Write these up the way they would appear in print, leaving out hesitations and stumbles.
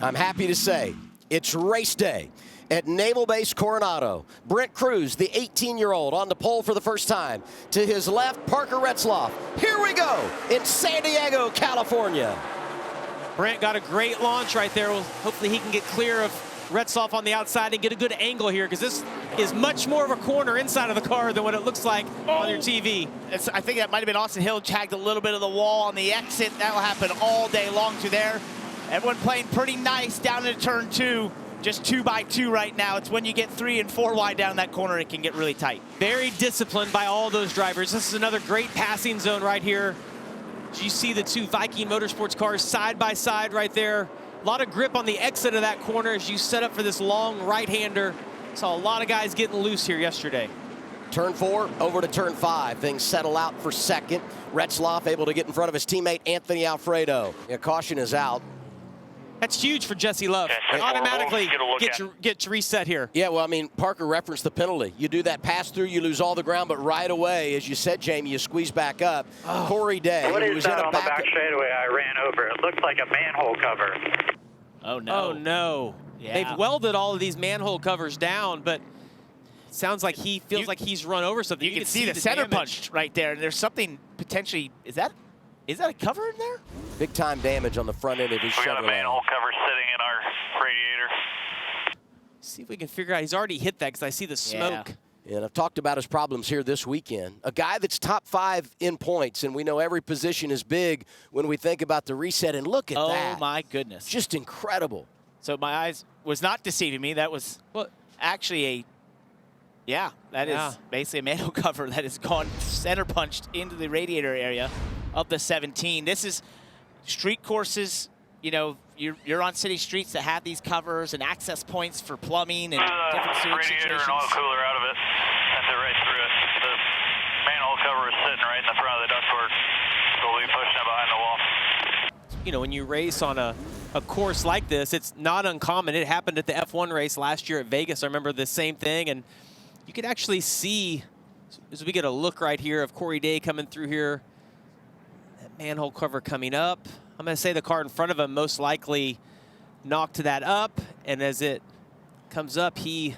I'm happy to say it's race day at Naval Base Coronado. Brent Crews, the 18-year-old, on the pole for the first time. To his left, Parker Retzloff. Here we go in San Diego, California. Brent got a great launch right there. Well, hopefully he can get clear of Retzloff on the outside and get a good angle here, because this is much more of a corner inside of the car than what it looks like on your TV. I think that might have been Austin Hill, tagged a little bit of the wall on the exit. That'll happen all day long through there. Everyone playing pretty nice down into turn 2. Just 2x2 right now. It's when you get 3 and 4 wide down that corner, it can get really tight. Very disciplined by all those drivers. This is another great passing zone right here. You see the two Viking Motorsports cars side by side right there. A lot of grip on the exit of that corner as you set up for this long right-hander. Saw a lot of guys getting loose here yesterday. Turn 4 over to turn 5. Things settle out for second. Retzloff able to get in front of his teammate Anthony Alfredo. Yeah, caution is out. That's huge for Jesse Love. Automatically gets reset here. Yeah, well, I mean, Parker referenced the penalty. You do that pass through, you lose all the ground, but right away, as you said, Jamie, you squeeze back up. Oh. Corey Day. What is that on the back straightaway I ran over? It looks like a manhole cover. Oh, no. Oh, no. Yeah. They've welded all of these manhole covers down, but it sounds like he feels like he's run over something. You can see the center punch right there. There's something potentially, is that a cover in there? Big time damage on the front end of his Chevrolet. We got a manhole cover sitting in our radiator. See if we can figure out. He's already hit that because I see the smoke. Yeah. And I've talked about his problems here this weekend. A guy that's top 5 in points, and we know every position is big when we think about the reset. And look at that. Oh, my goodness. Just incredible. So my eyes was not deceiving me. That was actually that is basically a manhole cover that has gone center punched into the radiator area of the 17. This is street courses. You know, you're on city streets that have these covers and access points for plumbing and different sewage radiator situations. and oil cooler out of it. Sent it right through it. The manhole cover is sitting right in the front of the ductwork. So we'll be pushing it behind the wall. You know, when you race on a course like this, it's not uncommon. It happened at the F1 race last year at Vegas. I remember the same thing, and you could actually see, as we get a look right here of Corey Day coming through here, that manhole cover coming up. I'm going to say the car in front of him most likely knocked that up, and as it comes up, he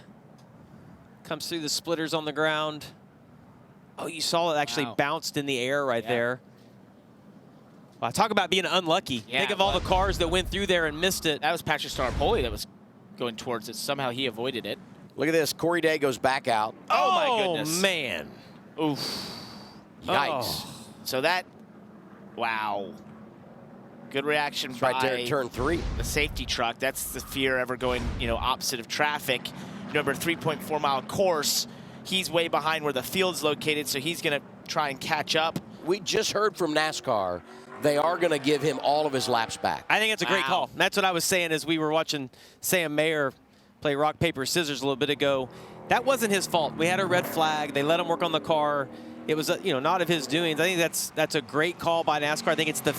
comes through the splitters on the ground. Oh, you saw it actually bounced in the air right there. Well, talk about being unlucky. Yeah, think of all the cars that went through there and missed it. That was Patrick Staropoli that was going towards it. Somehow he avoided it. Look at this. Corey Day goes back out. Oh my goodness. Oh, man. Oof. Yikes. Oh. So that, wow. Good reaction right there in turn 3. The safety truck. That's the fear ever going, opposite of traffic. Remember, 3.4 mile course. He's way behind where the field's located, so he's going to try and catch up. We just heard from NASCAR. They are going to give him all of his laps back. I think it's a great call. That's what I was saying as we were watching Sam Mayer play rock, paper, scissors a little bit ago. That wasn't his fault. We had a red flag. They let him work on the car. It was, not of his doings. I think that's a great call by NASCAR. I think it's the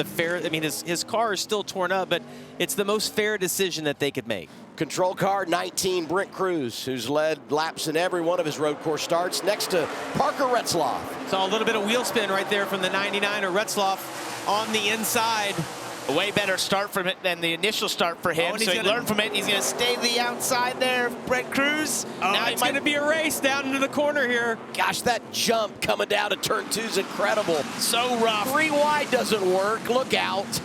fair. I mean, his car is still torn up, but it's the most fair decision that they could make. Control car 19, Brent Crews, who's led laps in every one of his road course starts, next to Parker Retzloff. Saw a little bit of wheel spin right there from the 99er Retzloff on the inside. A way better start from it than the initial start for him. So he learned from it. He's going to stay the outside there, Brent Crews. Now it's going to be a race down into the corner here. Gosh, that jump coming down to turn 2 is incredible. So rough. 3 wide doesn't work. Look out.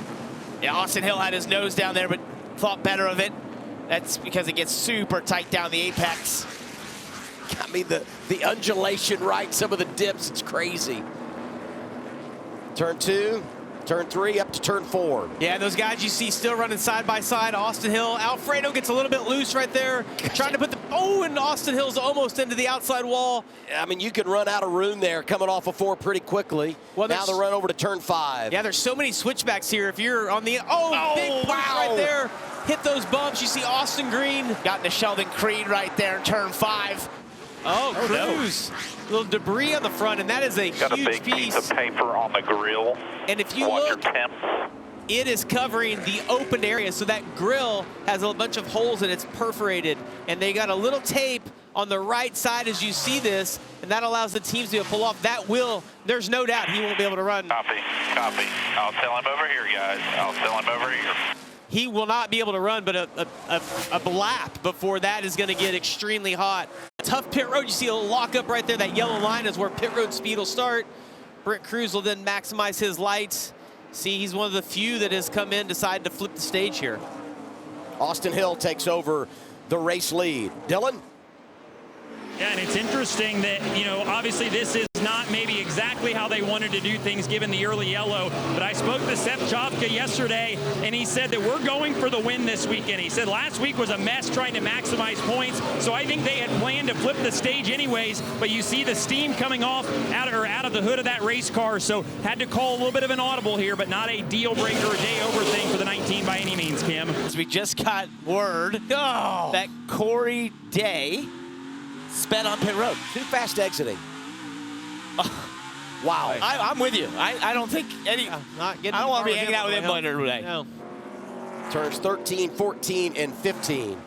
Yeah, Austin Hill had his nose down there, but thought better of it. That's because it gets super tight down the apex. I mean, the undulation, right? Some of the dips, it's crazy. Turn 2. Turn 3 up to turn 4. Yeah, those guys you see still running side by side. Austin Hill, Alfredo gets a little bit loose right there. Trying to put and Austin Hill's almost into the outside wall. I mean, you can run out of room there coming off of 4 pretty quickly. Well, now the run over to turn 5. Yeah, there's so many switchbacks here. If you're on the, big push right there. Hit those bumps. You see Austin Green. Got into Sheldon Creed right there in turn 5. Oh, Crews. A little debris on the front, and that is a huge piece. Got a big piece of paper on the grill. And if you look, it is covering the open area, so that grill has a bunch of holes and it's perforated. And they got a little tape on the right side as you see this, and that allows the teams to pull off. That will, there's no doubt he won't be able to run. Copy. I'll tell him over here, guys. I'll tell him over here. he will not be able to run, but a lap before that is going to get extremely hot. Tough pit road. You see a lock up right there. That yellow line is where pit road speed will start. Brent Crews will then maximize his lights. See, he's one of the few that has come in, decided to flip the stage here. Austin Hill takes over the race lead. Dylan? Yeah, and it's interesting that, you know, obviously this is not maybe exactly how they wanted to do things given the early yellow, but I spoke to Seth Chopka yesterday, and he said that we're going for the win this weekend. He said last week was a mess trying to maximize points, so I think they had planned to flip the stage anyways, but you see the steam coming off out of the hood of that race car, so had to call a little bit of an audible here, but not a deal breaker or day over thing for the 19 by any means, Kim. As we just got word that Corey Day sped on pit road. Too fast exiting. Wow. I'm with you. I don't think any. Not getting I don't want to be hanging out with him later today. No. Turns 13, 14, and 15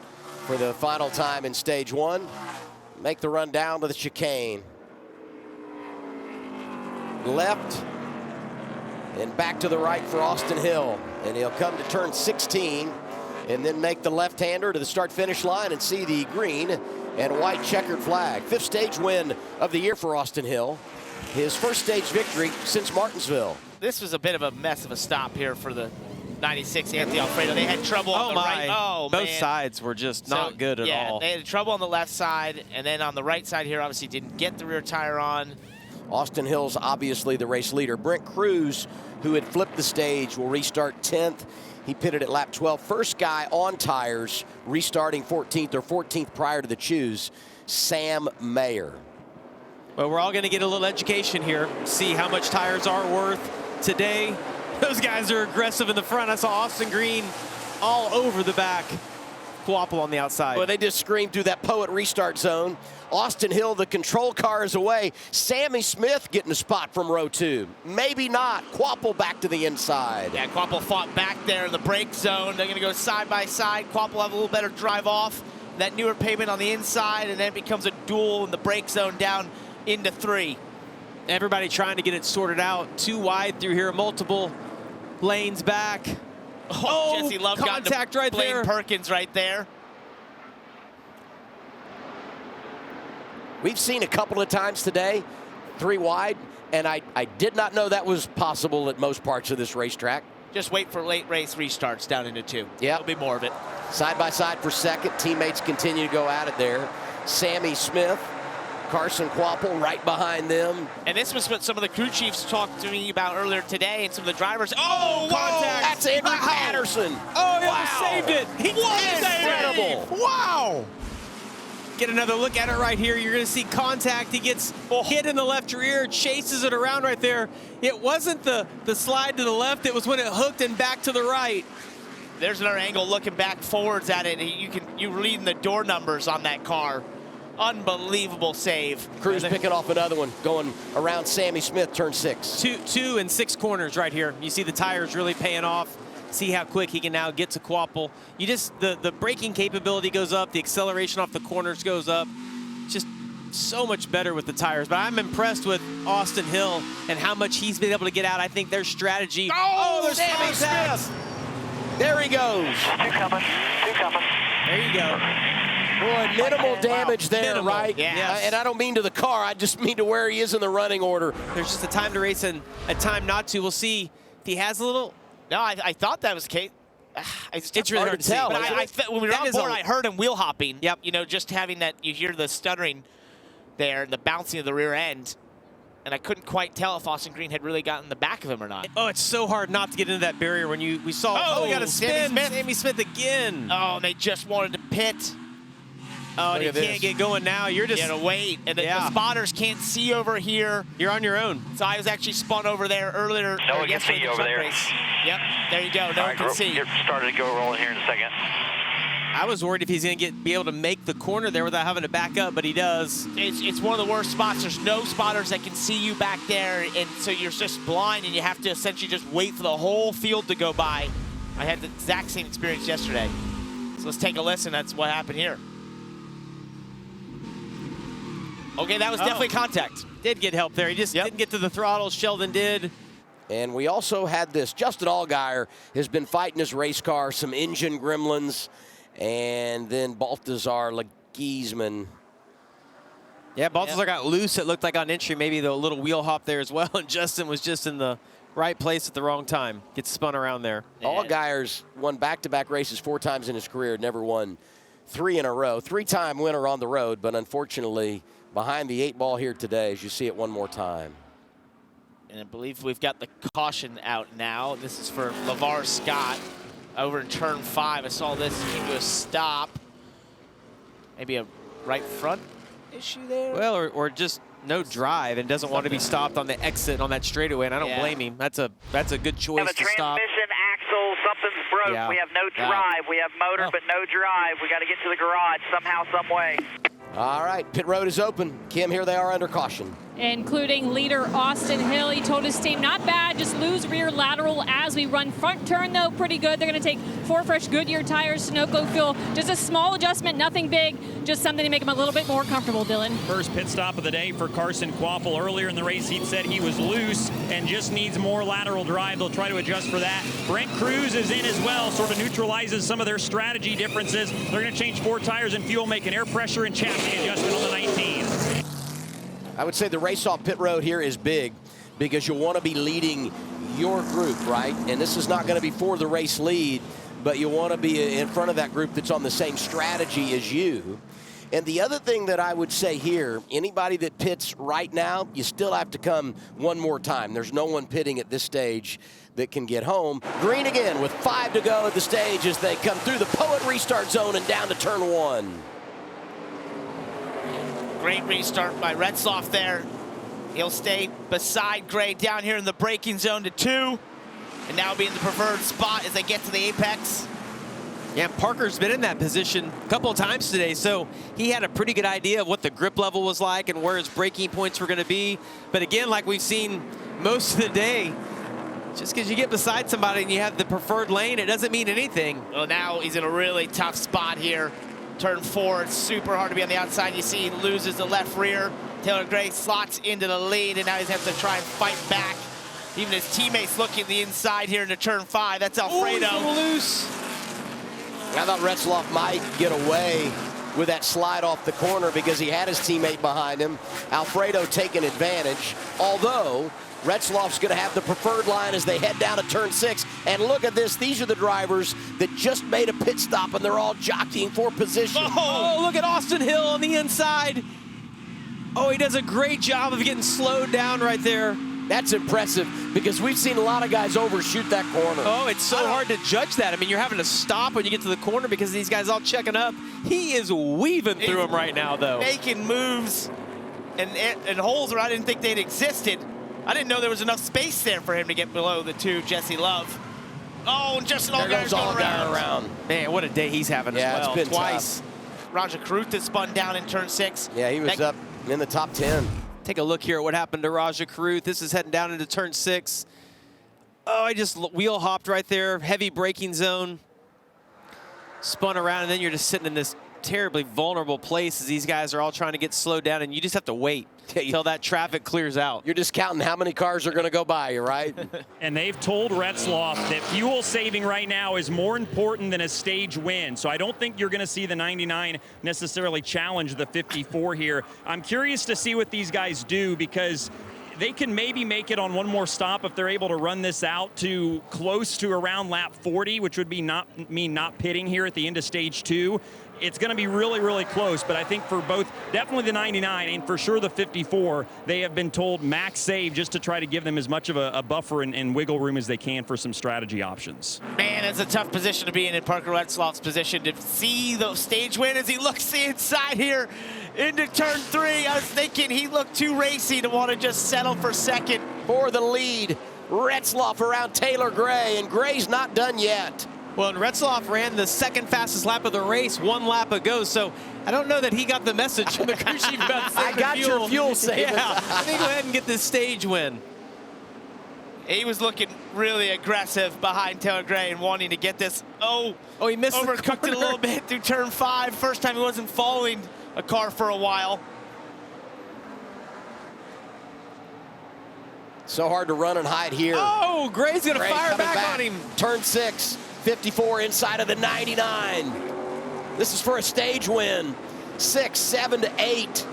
for the final time in stage one. Make the run down to the chicane. Left and back to the right for Austin Hill. And he'll come to turn 16 and then make the left-hander to the start-finish line and see the green and white checkered flag. Fifth stage win of the year for Austin Hill. His first stage victory since Martinsville. This was a bit of a mess of a stop here for the 96 Anthony Alfredo. They had trouble on the right. Oh, both man. sides were just not good at all. They had trouble on the left side, and then on the right side here, obviously didn't get the rear tire on. Austin Hill's obviously the race leader. Brent Crews, who had flipped the stage, will restart 10th. He pitted at lap 12. First guy on tires, restarting 14th or 14th prior to the choose, Sam Mayer. Well, we're all going to get a little education here, see how much tires are worth today. Those guys are aggressive in the front. I saw Austin Green all over the back. Kvapil on the outside. Well, they just screamed through that Poet restart zone. Austin Hill, the control car is away. Sammy Smith getting a spot from row 2. Maybe not. Kvapil back to the inside. Yeah, Kvapil fought back there in the brake zone. They're going to go side by side. Kvapil have a little better drive off. That newer pavement on the inside, and then it becomes a duel in the brake zone down into 3. Everybody trying to get it sorted out. Too wide through here. Multiple lanes back. Oh, Jesse Love got contact right Blaine there. Perkins right there. We've seen a couple of times today, 3 wide, and I did not know that was possible at most parts of this racetrack. Just wait for late race restarts down into 2. Yeah. There'll be more of it. Side by side for second. Teammates continue to go at it there. Sammy Smith, Carson Kvapil right behind them. And this was what some of the crew chiefs talked to me about earlier today, and some of the drivers. Oh, contact. That's Andrew Patterson. Oh, he Wow. saved it. He Incredible. Wow. Get another look at it right here. You're going to see contact. He gets hit in the left rear, chases it around right there. It wasn't the slide to the left. It was when it hooked and back to the right. There's another angle looking back forwards at it. You reading the door numbers on that car. Unbelievable save. Crews picking off another one, going around Sammy Smith, turn 6. Two and 6 corners right here. You see the tires really paying off. See how quick he can now get to Kvapil. You just, the braking capability goes up, the acceleration off the corners goes up. Just so much better with the tires. But I'm impressed with Austin Hill and how much he's been able to get out. I think their strategy. Oh, there's Sammy contact. Smith. There he goes. Two coming. There you go. Boy, minimal damage there, Minimal, right? yes. And I don't mean to the car, I just mean to where he is in the running order. There's just a time to race and a time not to. We'll see if he has a little. No, I thought that was Kate. It's really hard to tell. see. But when we were on board, I heard him wheel hopping. Yep. You know, just having that, you hear the stuttering there and the bouncing of the rear end. And I couldn't quite tell if Austin Green had really gotten the back of him or not. Oh, it's so hard not to get into that barrier when we saw. Oh, we got to spin. Sammy Smith again. Oh, and they just wanted to pit. Oh, and you can't get going now. You're just. You gotta wait. And the spotters can't see over here. You're on your own. So I was actually spun over there earlier. No one can see you over there. Race. Yep, there you go. No one can see. You're starting to go rolling here in a second. I was worried if he's going to be able to make the corner there without having to back up, but he does. It's one of the worst spots. There's no spotters that can see you back there, and so you're just blind, and you have to essentially just wait for the whole field to go by. I had the exact same experience yesterday. So let's take a listen. That's what happened here. Okay, that was definitely contact. Did get help there. He just didn't get to the throttle. Sheldon did. And we also had this. Justin Allgaier has been fighting his race car, some engine gremlins, and then Baltazar Legiesman. Yeah, Baltazar got loose, it looked like on entry, maybe the little wheel hop there as well, and Justin was just in the right place at the wrong time. Gets spun around there. Allgaier's won back-to-back races 4 times in his career, never won 3 in a row. 3-time winner on the road, but unfortunately behind the 8 ball here today, as you see it one more time. And I believe we've got the caution out now. This is for LeVar Scott over in turn 5. I saw this came to a stop. Maybe a right front issue there? Well, or just no drive and doesn't want to be stopped on the exit on that straightaway, and I don't blame him. That's a good choice to stop. Transmission, axle, something's broke. Yeah. We have no drive. We have motor, but no drive. We got to get to the garage somehow, some way. All right, pit road is open. Kim, here they are under caution. Including leader Austin Hill. He told his team, not bad, just lose rear lateral as we run. Front turn, though, pretty good. They're going to take 4 fresh Goodyear tires, Sunoco fuel. Just a small adjustment, nothing big, just something to make him a little bit more comfortable, Dylan. First pit stop of the day for Carson Kvapil. Earlier in the race, he said he was loose and just needs more lateral drive. They'll try to adjust for that. Brent Crews is in as well, sort of neutralizes some of their strategy differences. They're going to change 4 tires and fuel, make an air pressure and chassis adjustment on the 19. I would say the race off pit road here is big because you'll want to be leading your group, right? And this is not going to be for the race lead, but you want to be in front of that group that's on the same strategy as you. And the other thing that I would say here, anybody that pits right now, you still have to come one more time. There's no one pitting at this stage that can get home. Green again with 5 to go at the stage as they come through the Poet restart zone and down to turn 1. Great restart by Retzloff there. He'll stay beside Gray down here in the braking zone to 2. And now be in the preferred spot as they get to the apex. Yeah, Parker's been in that position a couple of times today, so he had a pretty good idea of what the grip level was like and where his braking points were going to be. But again, like we've seen most of the day, just because you get beside somebody and you have the preferred lane, it doesn't mean anything. Well, now he's in a really tough spot here. Turn 4, it's super hard to be on the outside. You see he loses the left rear. Taylor Gray slots into the lead, and now he's have to try and fight back. Even his teammates looking the inside here into turn 5. That's Alfredo. Ooh, loose. I thought Retzloff might get away with that slide off the corner because he had his teammate behind him. Alfredo taking advantage, although Retzloff's going to have the preferred line as they head down to turn 6. And look at this. These are the drivers that just made a pit stop, and they're all jockeying for position. Oh, look at Austin Hill on the inside. Oh, he does a great job of getting slowed down right there. That's impressive because we've seen a lot of guys overshoot that corner. Oh, it's so hard to judge that. I mean, you're having to stop when you get to the corner because these guys all checking up. He is weaving through them right now, though. Making moves and holes where I didn't think they'd existed. I didn't know there was enough space there for him to get below the 2 Jesse Love. Oh, and Justin Allgaier's going around. Man, what a day he's having as well. It's been twice. Tough. Roger Caruth has spun down in turn 6. Yeah, he was up in the top 10. Take a look here at what happened to Raja Caruth. This is heading down into turn 6. Oh, I just wheel hopped right there. Heavy braking zone. Spun around, and then you're just sitting in this terribly vulnerable place as these guys are all trying to get slowed down, and you just have to wait until that traffic clears out. You're just counting how many cars are going to go by you, right? And they've told Retzloff that fuel saving right now is more important than a stage win. So I don't think you're going to see the 99 necessarily challenge the 54 here. I'm curious to see what these guys do because they can maybe make it on one more stop if they're able to run this out to close to around lap 40, which would be mean not pitting here at the end of stage 2. It's going to be really, really close, but I think for both, definitely the 99 and for sure the 54, they have been told max save just to try to give them as much of a buffer and wiggle room as they can for some strategy options. Man, it's a tough position to be in Parker Retzloff's position to see the stage win as he looks the inside here into turn 3. I was thinking he looked too racy to want to just settle for second. For the lead, Retzloff around Taylor Gray, and Gray's not done yet. Well, and Retzloff ran the second fastest lap of the race 1 lap ago, so I don't know that he got the message from the crew chief about saving I got fuel. your fuel saving. Yeah, I think go ahead and get this stage win. He was looking really aggressive behind Taylor Gray and wanting to get this. Oh, he missed the overcooked it a little bit through turn 5. First time he wasn't following a car for a while. So hard to run and hide here. Oh, Gray's going to Gray fire coming back on him. Turn 6, 54 inside of the 99. This is for a stage win. 6, 7 to 8.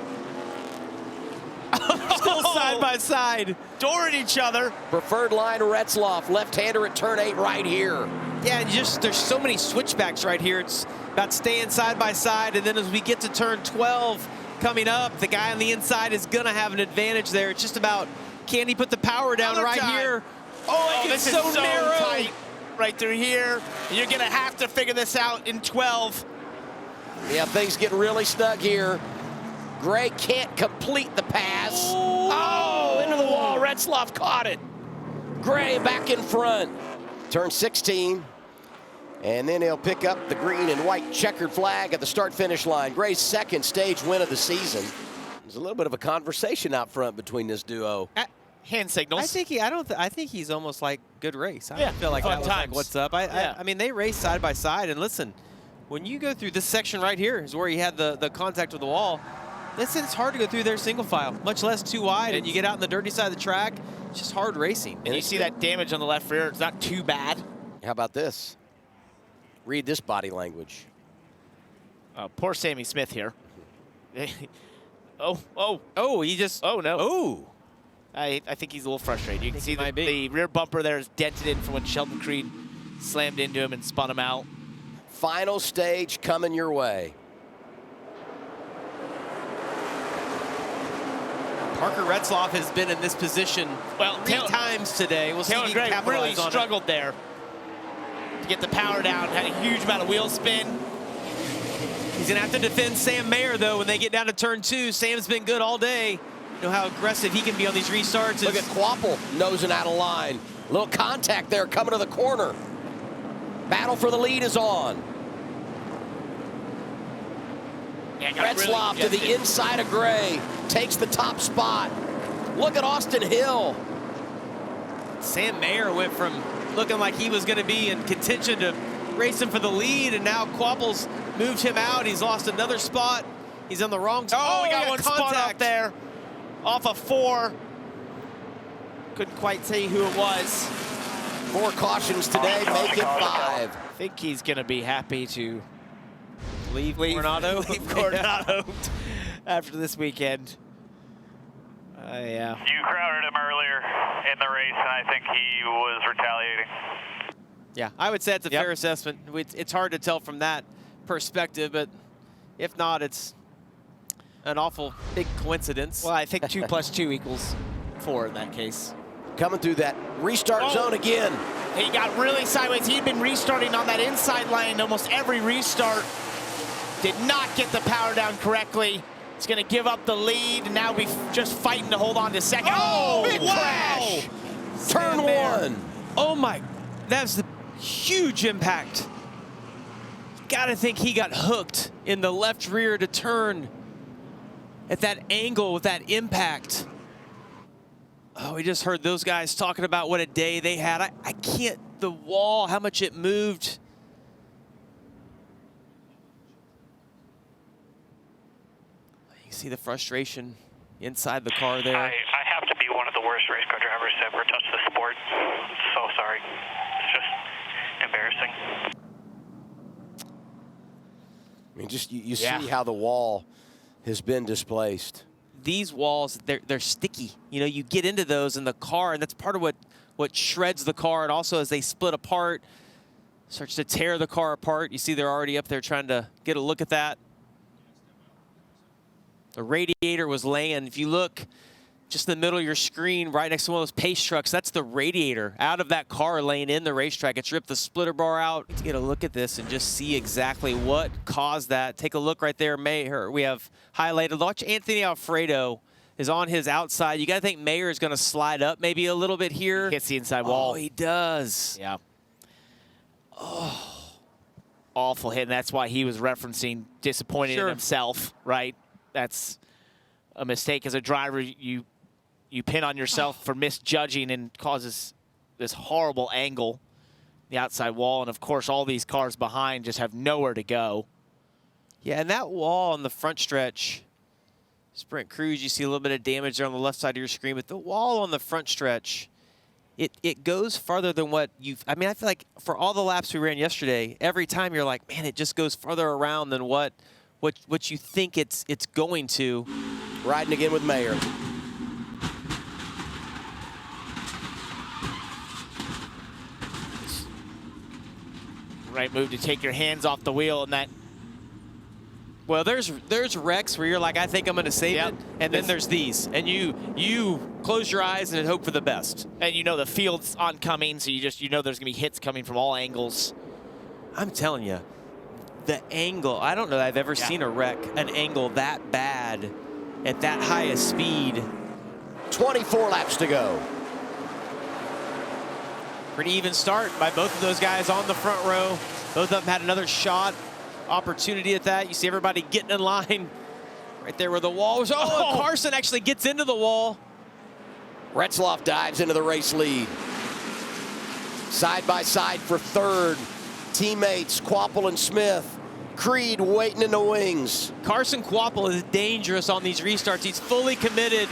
Still side by side. Dooring each other. Preferred line Retzloff, left-hander at turn 8 right here. Yeah, and just there's so many switchbacks right here. It's about staying side by side, and then as we get to turn 12 coming up, the guy on the inside is going to have an advantage there. It's just about, can he put the power down right here? Oh, This is so narrow. Tight right through here. You're going to have to figure this out in 12. Yeah, things get really snug here. Gray can't complete the pass. Oh, into the wall. Retzloff caught it. Gray back in front. Turn 16. And then he'll pick up the green and white checkered flag at the start-finish line. Gray's second stage win of the season. There's a little bit of a conversation out front between this duo. Hand signals. I think he's almost like good race. I Yeah, feel like fun that was like, times. what's up? I mean, they race side by side, and listen, when you go through this section right here is where he had the contact with the wall. Listen, it's hard to go through there single file, much less too wide, and you get out on the dirty side of the track. It's just hard racing. And you see that damage on the left rear. It's not too bad. How about this? Read this body language. Poor Sammy Smith here. Oh, He just. oh no. Oh. I think he's a little frustrated. You can see might be. the rear bumper there is dented in from when Sheldon Creed slammed into him and spun him out. Final stage coming your way. Parker Retzloff has been in this position three times today. We'll see if Taylor he Gray can really capitalize on it. struggled there to get the power down. Had a huge amount of wheel spin. He's going to have to defend Sam Mayer, though, when they get down to turn 2. Sam's been good all day. You know how aggressive he can be on these restarts. Look at Kvapil nosing out of line. Little contact there coming to the corner. Battle for the lead is on. Yeah, got really Retzloff to the congested. inside of Gray. Takes the top spot. Look at Austin Hill. Sam Mayer went from looking like he was going to be in contention to racing for the lead, and now Kvapil's moved him out. He's lost another spot. He's on the wrong spot. Oh, we got one spot contact up there. Off of 4. Couldn't quite see who it was. 4 cautions today, make it 5. I think he's going to be happy to Leave Coronado. leave Coronado after this weekend. Yeah. You crowded him earlier in the race, and I think he was retaliating. Yeah, I would say it's a Yep. fair assessment. It's hard to tell from that perspective, but if not, it's an awful big coincidence. Well, I think 2 + 2 = 4 in that case. Coming through that restart zone again. He got really sideways. He'd been restarting on that inside lane almost every restart. Did not get the power down correctly. It's going to give up the lead, and now be just fighting to hold on to second. Oh, big wow! crash. Turn Sam Mayer. 1. Oh my, that's the huge impact. Gotta think he got hooked in the left rear to turn at that angle with that impact. Oh, we just heard those guys talking about what a day they had. I can't, the wall, how much it moved. You see the frustration inside the car there. I have to be one of the worst race car drivers to ever touch the sport. So sorry. It's just embarrassing. I mean, just you see how the wall has been displaced. These walls, they're sticky. You know, you get into those in the car, and that's part of what shreds the car. And also, as they split apart, starts to tear the car apart. You see they're already up there trying to get a look at that. The radiator was laying, if you look just in the middle of your screen, right next to one of those pace trucks, that's the radiator out of that car laying in the racetrack. It's ripped the splitter bar out. To get a look at this and just see exactly what caused that. Take a look right there. Mayer, we have highlighted. Watch Anthony Alfredo is on his outside. You got to think Mayer is going to slide up maybe a little bit here. He hits the inside wall. Oh, he does. Yeah. Oh. Awful hit, and that's why he was referencing disappointed in himself, right? That's a mistake as a driver. You pin on yourself for misjudging and causes this horrible angle, the outside wall. And, of course, all these cars behind just have nowhere to go. Yeah, and that wall on the front stretch, Brent Crews, you see a little bit of damage there on the left side of your screen, but the wall on the front stretch, it goes farther than what you've, I mean, I feel like for all the laps we ran yesterday, every time you're like, man, it just goes farther around than what you think it's going to. Riding again with Mayer. Right move to take your hands off the wheel, and that. Well, there's wrecks where you're like, I think I'm going to save it, and then there's these, and you close your eyes and hope for the best. And you know the field's oncoming, so you know there's going to be hits coming from all angles. I'm telling you, the angle, I don't know that I've ever seen a wreck, an angle that bad at that high a speed. 24 laps to go. Pretty even start by both of those guys on the front row. Both of them had another shot opportunity at that. You see everybody getting in line right there where the wall was. Oh, Carson actually gets into the wall. Retzloff dives into the race lead. Side by side for third. Teammates Kvapil and Smith. Creed waiting in the wings. Carson Kvapil is dangerous on these restarts. He's fully committed.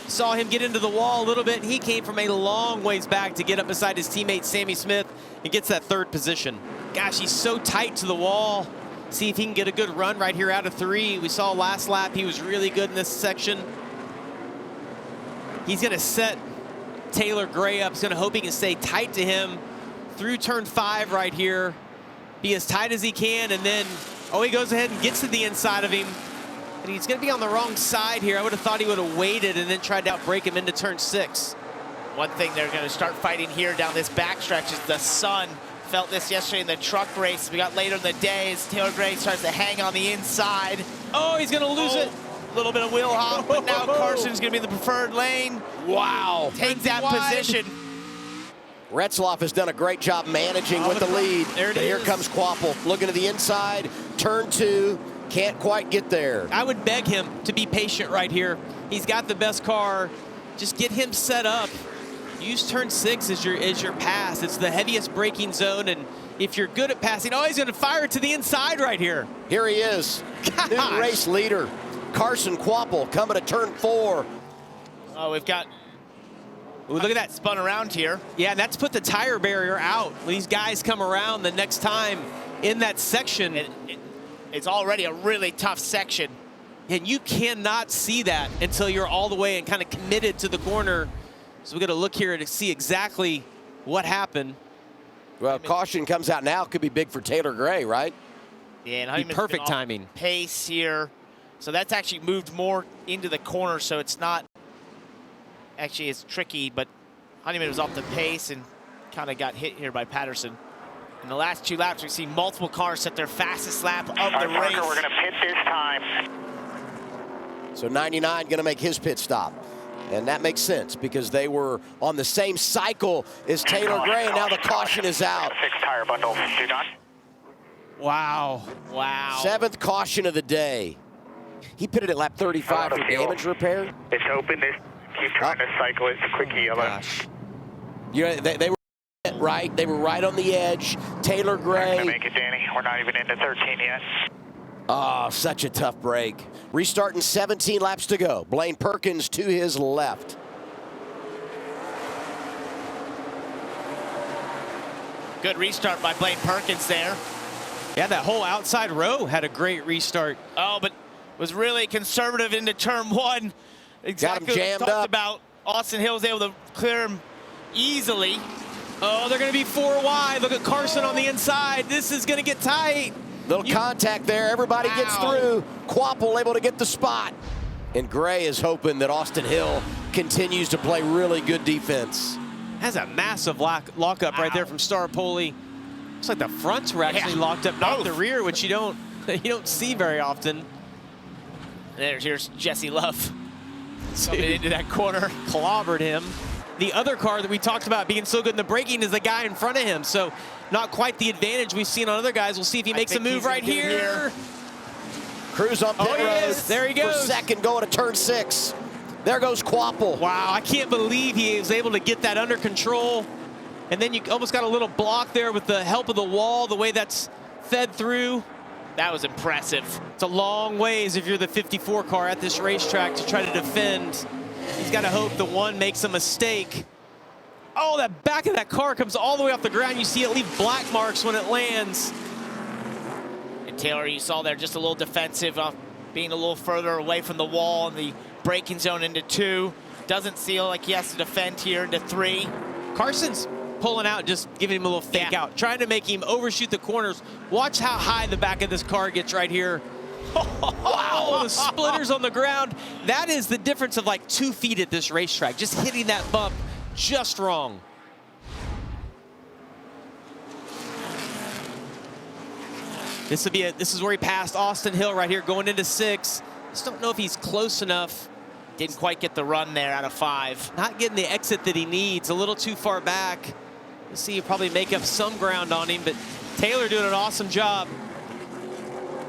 Saw him get into the wall a little bit. He came from a long ways back to get up beside his teammate Sammy Smith and gets that third position. Gosh, he's so tight to the wall. See if he can get a good run right here out of 3. We saw last lap he was really good in this section. He's going to set Taylor Gray up. He's going to hope he can stay tight to him through turn 5 right here. Be as tight as he can, and then, he goes ahead and gets to the inside of him. And he's going to be on the wrong side here. I would have thought he would have waited and then tried to outbrake him into turn 6. One thing they're going to start fighting here down this backstretch is the sun. Felt this yesterday in the truck race we got later in the day as Taylor Gray starts to hang on the inside. Oh, he's going to lose it. A little bit of wheel hop, but now Carson's going to be in the preferred lane. Wow. Take that position. Retzloff has done a great job managing with the lead. There it is. Here comes Kvapil, looking to the inside, turn 2, can't quite get there. I would beg him to be patient right here. He's got the best car. Just get him set up. Use turn 6 as your pass. It's the heaviest braking zone, and if you're good at passing, he's going to fire it to the inside right here. Here he is, new race leader, Carson Kvapil, coming to turn 4. Oh, we've got. Ooh, look at that. Spun around here. Yeah, and that's put the tire barrier out. When these guys come around the next time in that section. It's already a really tough section. And you cannot see that until you're all the way and kind of committed to the corner. So we're going to look here to see exactly what happened. Well, caution comes out now. Could be big for Taylor Gray, right? Yeah, and perfect timing. Pace here. So that's actually moved more into the corner, so it's not actually as tricky, but Honeyman was off the pace and kind of got hit here by Patterson. In the last 2 laps, we see multiple cars set their fastest lap of the race. Parker, we're going to pit this time. So 99 going to make his pit stop. And that makes sense because they were on the same cycle as Taylor Gray, and now the caution is out. 6 tire bundle, 2 done. Wow. 7th caution of the day. He pitted at lap 35 for damage repair. It's open. Keep trying to cycle it. It's a quick yellow. Gosh. Yeah, they were right. They were right on the edge. Taylor Gray. Gonna make it, Danny. We're not even into 13 yet. Oh, such a tough break. Restarting 17 laps to go. Blaine Perkins to his left. Good restart by Blaine Perkins there. Yeah, that whole outside row had a great restart. Oh, but was really conservative into turn 1. Exactly Got him jammed what we talked up. about. Austin Hill was able to clear him easily. Oh, they're going to be 4 wide. Look at Carson on the inside. This is going to get tight. Little contact there. Everybody gets through. Kvapil able to get the spot. And Gray is hoping that Austin Hill continues to play really good defense. Has a massive lockup right there from Star Poli. Looks like the fronts were actually locked up, not the rear, which you don't see very often. Here's Jesse Love coming into that corner. Clobbered him. The other car that we talked about being so good in the braking is the guy in front of him. So not quite the advantage we've seen on other guys. We'll see if he makes a move right here. Crews on pit road. There he goes. For second, going to turn 6. There goes Kvapil. Wow, I can't believe he was able to get that under control. And then you almost got a little block there with the help of the wall, the way that's fed through. That was impressive. It's a long ways if you're the 54 car at this racetrack to try to defend. He's got to hope the one makes a mistake. Oh, that back of that car comes all the way off the ground. You see it leave black marks when it lands. And Taylor, you saw there just a little defensive, being a little further away from the wall in the braking zone into 2. Doesn't feel like he has to defend here into 3. Carson's pulling out, just giving him a little fake out, trying to make him overshoot the corners. Watch how high the back of this car gets right here. Wow, the splitters on the ground. That is the difference of like 2 feet at this racetrack. Just hitting that bump just wrong. This is where he passed Austin Hill right here going into 6. Just don't know if he's close enough. Didn't quite get the run there out of 5. Not getting the exit that he needs, a little too far back. You'll see you probably make up some ground on him, but Taylor doing an awesome job.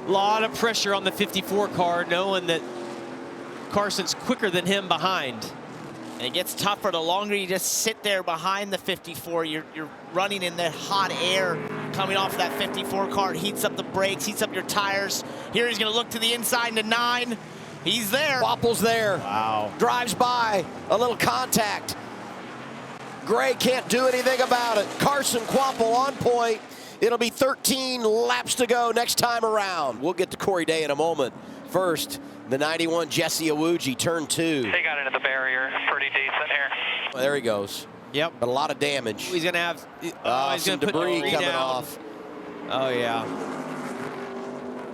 A lot of pressure on the 54 car, knowing that Carson's quicker than him behind. And it gets tougher the longer you just sit there behind the 54. You're running in the hot air coming off that 54 car. It heats up the brakes, heats up your tires. Here he's going to look to the inside into 9. He's there. Kvapil's there. Wow. Drives by, a little contact. Gray can't do anything about it. Carson Kvapil on point. It'll be 13 laps to go next time around. We'll get to Corey Day in a moment. First, the 91 Jesse Awuji, turn 2. He got into the barrier. Pretty decent here. Well, there he goes. Yep. But a lot of damage. He's gonna have He's gonna put debris coming down. off. Oh yeah.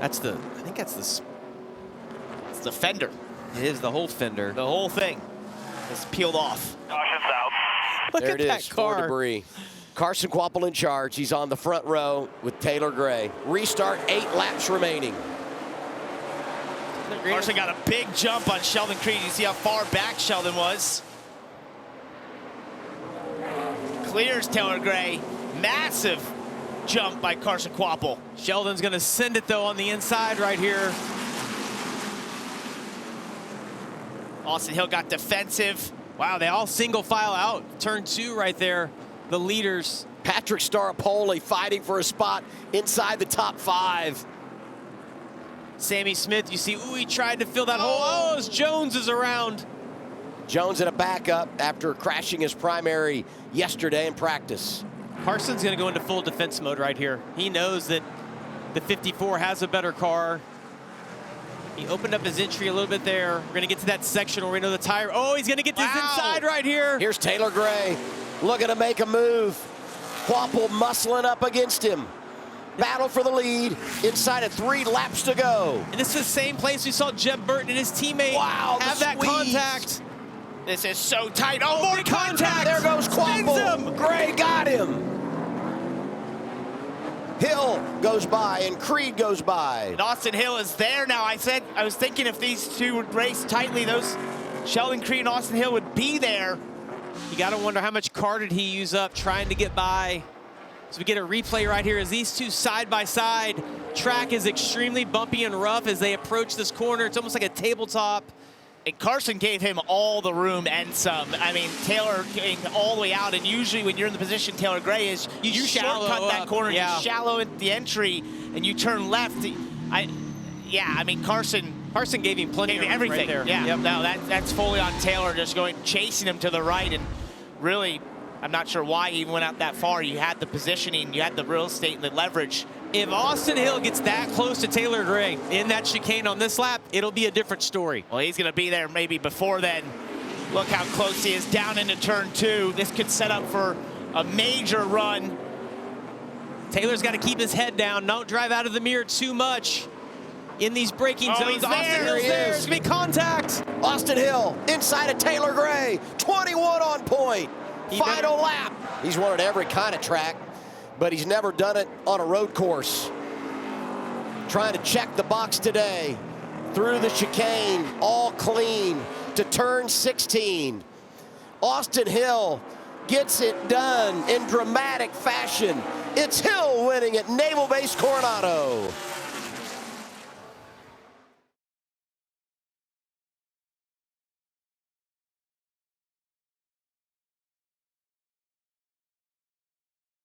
I think that's the. It's the fender. It is the whole fender. The whole thing is peeled off. Caution south. Look There at it that is, car. for debris. Carson Kvapil in charge. He's on the front row with Taylor Gray. Restart, 8 laps remaining. Carson got a big jump on Sheldon Creed. You see how far back Sheldon was. Clears Taylor Gray. Massive jump by Carson Kvapil. Sheldon's gonna send it though on the inside right here. Austin Hill got defensive. Wow, they all single file out. Turn 2 right there. The leaders. Patrick Staropoli fighting for a spot inside the top 5. Sammy Smith, you see, ooh, he tried to fill that hole. Oh, as Jones is around. Jones in a backup after crashing his primary yesterday in practice. Carson's gonna go into full defense mode right here. He knows that the 54 has a better car. He opened up his entry a little bit there. We're gonna get to that section where we know the tire. Oh, he's gonna get to his inside right here. Here's Taylor Gray looking to make a move. Kvapil muscling up against him. Battle for the lead inside of 3 laps to go. And this is the same place we saw Jeb Burton and his teammate have that squeeze. contact. This is so tight. Oh, more contact. There goes Kvapil. Gray got him. Hill goes by and Creed goes by. And Austin Hill is there now. I was thinking if these two would race tightly, those Sheldon Creed and Austin Hill would be there. You gotta wonder how much car did he use up trying to get by. So we get a replay right here as these two side by side. Track is extremely bumpy and rough as they approach this corner. It's almost like a tabletop. And Carson gave him all the room and some. I mean, Taylor came all the way out, and usually when you're in the position Taylor Gray is, you shortcut that corner, you shallow at the entry, and you turn left. I mean, Carson gave him plenty of everything. Right there. Yeah, yep. No, that's fully on Taylor, just chasing him to the right, and really, I'm not sure why he even went out that far. You had the positioning, you had the real estate and the leverage. If Austin Hill gets that close to Taylor Gray in that chicane on this lap, it'll be a different story. Well, he's going to be there maybe before then. Look how close he is down into turn 2. This could set up for a major run. Taylor's got to keep his head down. Don't drive out of the mirror too much in these braking zones. He's there. Austin Hill's there. There's going to be contact. Austin Hill inside of Taylor Gray. 21 on point. Final lap. He's won at every kind of track, but he's never done it on a road course. Trying to check the box today. Through the chicane, all clean to turn 16. Austin Hill gets it done in dramatic fashion. It's Hill winning at Naval Base Coronado.